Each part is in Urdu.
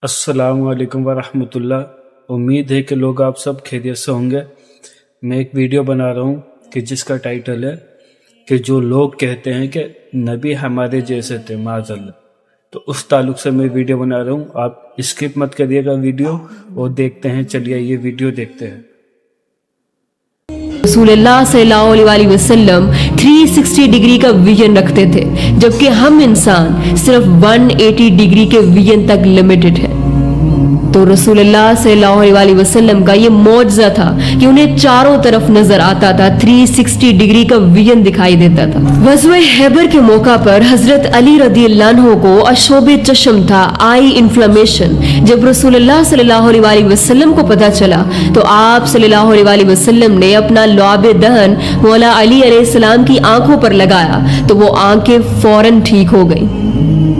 السلام علیکم ورحمۃ اللہ۔ امید ہے کہ لوگ آپ سب خیریت سے ہوں گے۔ میں ایک ویڈیو بنا رہا ہوں کہ جس کا ٹائٹل ہے کہ جو لوگ کہتے ہیں کہ نبی ہمارے جیسے تھے معاذ اللہ، تو اس تعلق سے میں ویڈیو بنا رہا ہوں۔ آپ اسکپ مت کریے گا ویڈیو اور دیکھتے ہیں۔ چلیے یہ ویڈیو دیکھتے ہیں۔ رسول اللہ صلی اللہ علیہ وسلم 360 ڈگری کا ویژن رکھتے تھے، جبکہ ہم انسان صرف 180 ڈگری کے ویژن تک لمیٹڈ ہیں۔ تو رسول اللہ صلی اللہ علیہ وسلم کا یہ معجزہ تھا کہ انہیں چاروں طرف نظر آتا تھا، 360 ڈگری کا ویژن دکھائی دیتا تھا۔ غزوہ خیبر کے موقع پر حضرت علی رضی اللہ عنہ کو اشوب چشم تھا، آئی انفلامیشن۔ جب رسول اللہ صلی اللہ علیہ وسلم کو پتا چلا تو آپ صلی اللہ علیہ وسلم نے اپنا لعاب دہن مولا علی علیہ السلام کی آنکھوں پر لگایا تو وہ آنکھیں فوراً ٹھیک ہو گئیں،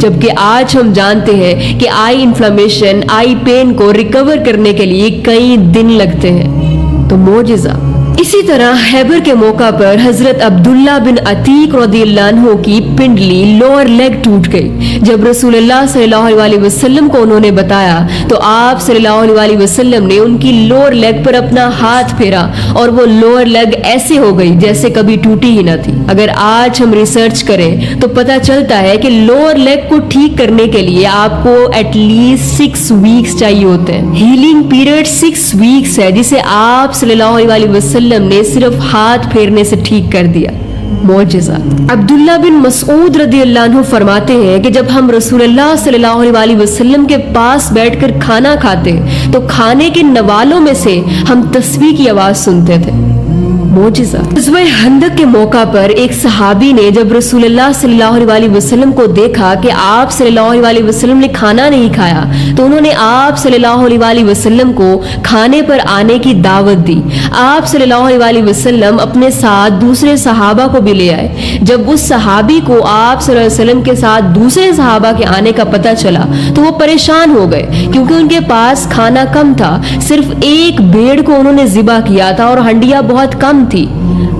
جبکہ آج ہم جانتے ہیں کہ آئی انفلامیشن، آئی پین کو ریکور کرنے کے لیے کئی دن لگتے ہیں۔ تو معجزہ۔ اسی طرح خیبر کے موقع پر حضرت عبداللہ بن عتیق رضی اللہ عنہ کی پنڈلی لوور لیگ ٹوٹ گئی۔ جب رسول اللہ صلی اللہ علیہ وسلم کو انہوں نے بتایا تو آپ صلی اللہ علیہ وسلم نے ان کی لوور لیگ پر اپنا ہاتھ پھیرا اور وہ لوور لیگ ایسے ہو گئی جیسے کبھی ٹوٹی ہی نہ تھی۔ اگر آج ہم ریسرچ کریں تو پتہ چلتا ہے کہ لوور لیگ کو ٹھیک کرنے کے لیے آپ کو ایٹ لیسٹ 6 ویکس چاہیے ہوتے ہیں۔ ہیلنگ پیریڈ 6 ویکس ہے، جسے آپ صلی اللہ علیہ وسلم نے صرف ہاتھ پھیرنے سے ٹھیک کر دیا۔ معجزہ۔ عبداللہ بن مسعود رضی اللہ عنہ فرماتے ہیں کہ جب ہم رسول اللہ صلی اللہ علیہ وسلم کے پاس بیٹھ کر کھانا کھاتے تو کھانے کے نوالوں میں سے ہم تسبیح کی آواز سنتے تھے۔ معجزہ۔ غزوہ خندق کے موقع پر ایک صحابی نے جب رسول اللہ صلی اللہ علیہ وسلم کو دیکھا کہ آپ صلی اللہ علیہ وسلم نے کھانا نہیں کھایا تو انہوں نے آپ صلی اللہ علیہ وسلم کو کھانے پر آنے کی دعوت دی۔ آپ صلی اللہ علیہ وسلم اپنے ساتھ دوسرے صحابہ کو بھی لے آئے۔ جب اس صحابی کو آپ صلی اللہ علیہ وسلم کے ساتھ دوسرے صحابہ کے آنے کا پتہ چلا تو وہ پریشان ہو گئے، کیونکہ ان کے پاس کھانا کم تھا۔ صرف ایک بھیڑ کو انہوں نے ذبح کیا تھا اور ہنڈیاں بہت کم تھی۔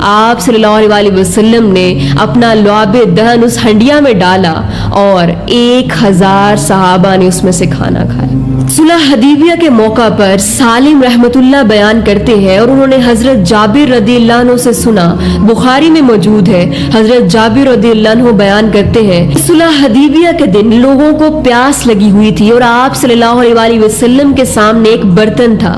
آپ صلی اللہ علیہ وسلم نے اپنا لعاب دہن اس ہنڈیا میں ڈالا اور 1000 صحابہ نے اس میں سے کھانا کھایا۔ صلح حدیبیہ کے موقع پر سالم رحمت اللہ بیان کرتے ہیں اور انہوں نے حضرت جابر رضی اللہ عنہ سے سنا، بخاری میں موجود ہے۔ حضرت جابر رضی اللہ عنہ بیان کرتے ہیں صلح حدیبیہ کے دن لوگوں کو پیاس لگی ہوئی تھی اور آپ صلی اللہ علیہ وسلم کے سامنے ایک برتن تھا۔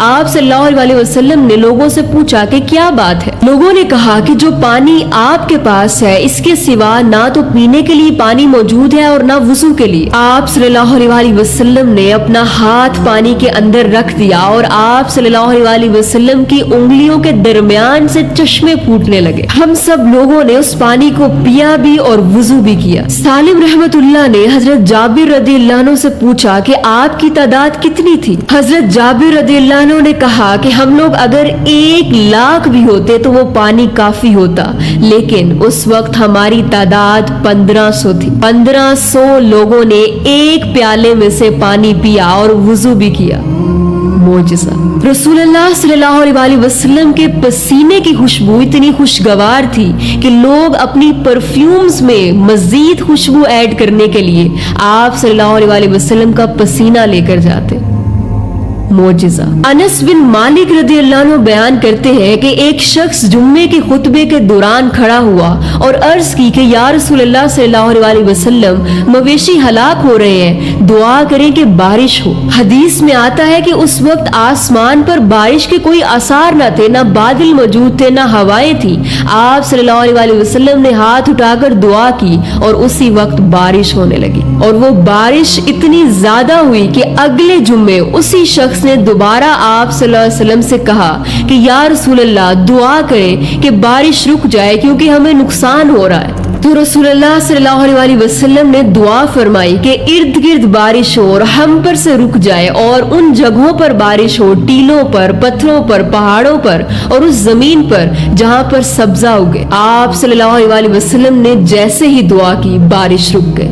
آپ صلی اللہ علیہ وسلم نے لوگوں سے پوچھا کہ کیا بات ہے؟ لوگوں نے کہا کہ جو پانی آپ کے پاس ہے اس کے سوا نہ تو پینے کے لیے پانی موجود ہے اور نہ وضو کے لیے۔ آپ صلی اللہ علیہ وسلم نے اپنا ہاتھ پانی کے اندر رکھ دیا اور آپ صلی اللہ علیہ وسلم کی انگلیوں کے درمیان سے چشمے پھوٹنے لگے۔ ہم سب لوگوں نے اس پانی کو پیا بھی اور وضو بھی کیا۔ سالم رحمت اللہ نے حضرت جابر رضی اللہ عنہ سے پوچھا کہ آپ کی تعداد کتنی تھی؟ حضرت جابر رضی اللہ عنہ نے کہا کہ ہم لوگ اگر 1,00,000 بھی ہوتے تو وہ پانی کافی ہوتا، لیکن اس وقت ہماری تعداد 1500 تھی۔ 1500 لوگوں نے ایک پیالے میں سے پانی پیا اور وضو بھی کیا۔ معجزہ۔ رسول اللہ صلی اللہ علیہ وسلم کے پسینے کی خوشبو اتنی خوشگوار تھی کہ لوگ اپنی پرفیومز میں مزید خوشبو ایڈ کرنے کے لیے آپ صلی اللہ علیہ وسلم کا پسینہ لے کر جاتے۔ معجزہ۔ انس بن مالک رضی اللہ عنہ بیان کرتے ہیں کہ ایک شخص جمعے کے خطبے کے دوران کھڑا ہوا اور عرض کی کہ یا رسول اللہ صلی اللہ علیہ وسلم، مویشی ہلاک ہو رہے ہیں، دعا کریں کہ بارش ہو۔ حدیث میں آتا ہے کہ اس وقت آسمان پر بارش کے کوئی آثار نہ تھے، نہ بادل موجود تھے، نہ ہوائیں تھی۔ آپ صلی اللہ علیہ وسلم نے ہاتھ اٹھا کر دعا کی اور اسی وقت بارش ہونے لگی، اور وہ بارش اتنی زیادہ ہوئی کہ اگلے جمعے اسی شخص نے دوبارہ آپ صلی اللہ علیہ وسلم سے کہا کہ یا رسول اللہ دعا کریں کہ بارش رک جائے کیونکہ ہمیں نقصان ہو رہا ہے۔ تو رسول اللہ صلی اللہ علیہ وسلم نے دعا فرمائی کہ ارد گرد بارش ہو اور ہم پر سے رک جائے، اور ان جگہوں پر بارش ہو، ٹیلوں پر، پتھروں پر، پہاڑوں پر اور اس زمین پر جہاں پر سبزہ اگے۔ آپ صلی اللہ علیہ وسلم نے جیسے ہی دعا کی بارش رک گئی۔